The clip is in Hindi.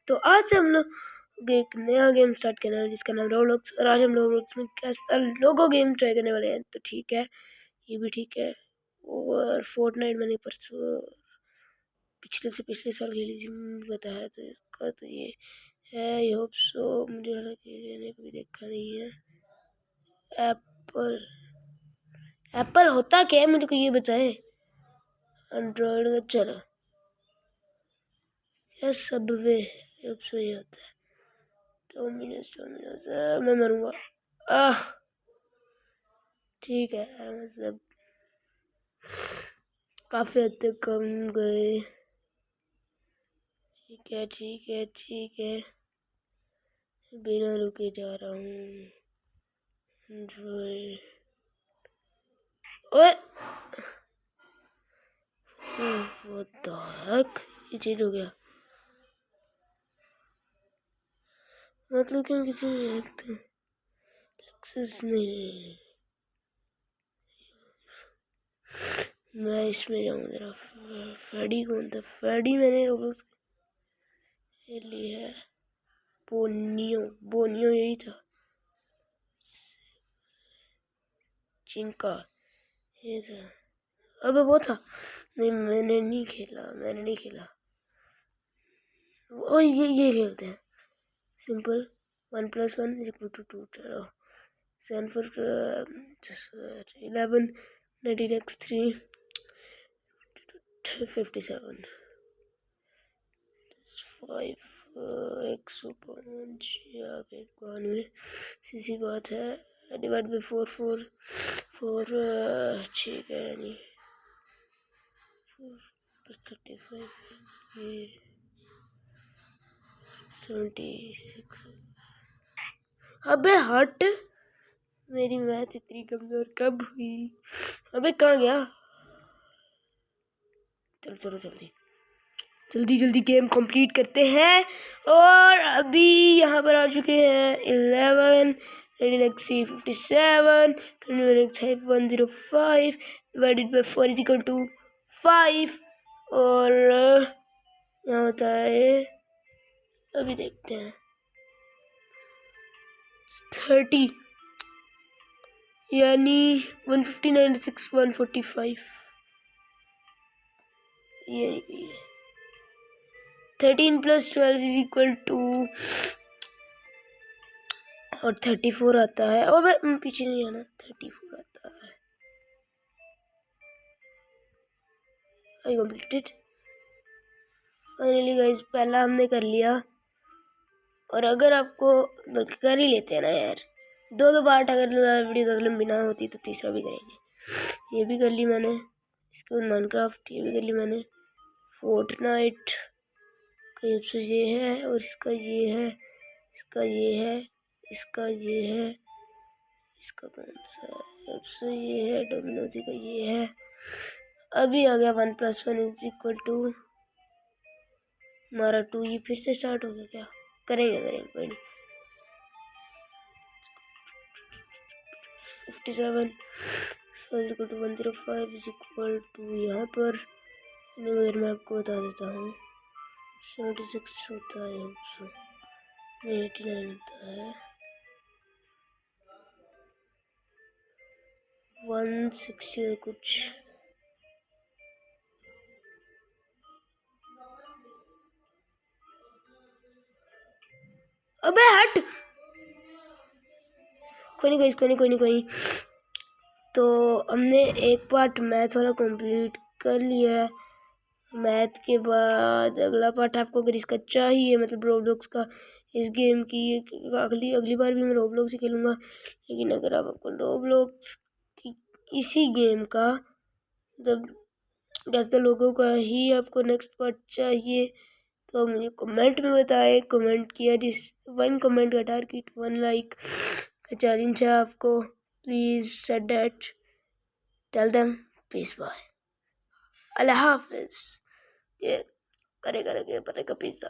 तो आज से हम लोग एक नया गेम स्टार्ट करना है जिसका नाम रोब्लॉक्स। और आज हम रोब्लॉक्स में कैसा लोगो गेम ट्राई करने वाले हैं। तो ठीक है, ये भी ठीक है। और फोर्टनाइट मैंने परसों पिछले साल खेली थी, बताया तो इसका तो ये है। आई होप सो, मुझे हालांकि मैंने कभी देखा नहीं है। एप्पल होता क्या है मुझे को ये बताएं। एंड्रॉइड का चलो या सबवे, अब सो ये होता है। डोमिनोज मैं मरूंगा। ठीक है, मतलब काफी हद तक कम गए। ठीक है, बिना रुके जा रहा हूँ। ओए what the heck, ये चीज हो गया। मतलब कि हम किसी नहीं, मैं इसमें जाऊँ जरा। फेडी कौन था? फेडी मैंने रोब्लॉक्स लिया है। बोनियो यही था। चिंका ये था। अबे वो था नहीं, मैंने नहीं खेला। ओ ये खेलते हैं सिंपल। 1+1=2। चलो 7 for 11 19x3 57 5x 92 सीधी बात है। डिवाइड बाई 4 ठीक है, नहीं 35 ये 76। अबे हट, मेरी मैथ इतनी कमजोर कब हुई? अबे कहाँ गया? चलो जल्दी गेम कंप्लीट करते हैं। और अभी यहाँ पर आ चुके हैं 11 19x 57 21x 105 डिवाइडेड बाई 4 = 5। और यहाँ होता है, अभी देखते हैं 30, यानी 159 145। ये 13 + 12 = और 34 आता है। और पीछे नहीं आना, 34 आता है। आई कंप्लीटेड फाइनली गाइस, पहला हमने कर लिया। और अगर आपको कर ही लेते हैं ना यार, दो पार्ट, अगर वीडियो ज़्यादा लंबी ना होती तो तीसरा भी करेंगे। ये भी कर ली मैंने, इसके बाद माइनक्राफ्ट ये भी कर ली मैंने। फोर्टनाइट का ये है, और इसका ये है, इसका ये है, इसका ये है, इसका कौन सा है? सबसे ये है डोमिनोज का ये है। अभी आ गया 1+1 = हमारा 2। ये फिर से स्टार्ट हो गया क्या? करेंगे कोई नहीं। 57 = 105 = यहाँ पर, अगर मैं आपको बता देता हूँ 76 होता है, 89 होता है, 160 और कुछ। अबे हट, कोई नहीं। तो हमने एक पार्ट मैथ वाला कंप्लीट कर लिया है। मैथ के बाद अगला पार्ट आपको अगर इसका चाहिए, मतलब रोब्लॉक्स का, इस गेम की अगली बार भी मैं रोब्लॉक्स ही खेलूँगा। लेकिन अगर आपको रोब्लॉक्स की इसी गेम का, मतलब जैसे लोगों का ही आपको नेक्स्ट पार्ट चाहिए, तो मुझे कमेंट में बताएं। कमेंट किया, जिस 1 कमेंट का टारगेट 1 लाइक का चैलेंज है आपको। Please set that, tell them peace bye, अल्लाह हाफिज। ये करेगा पिज्जा।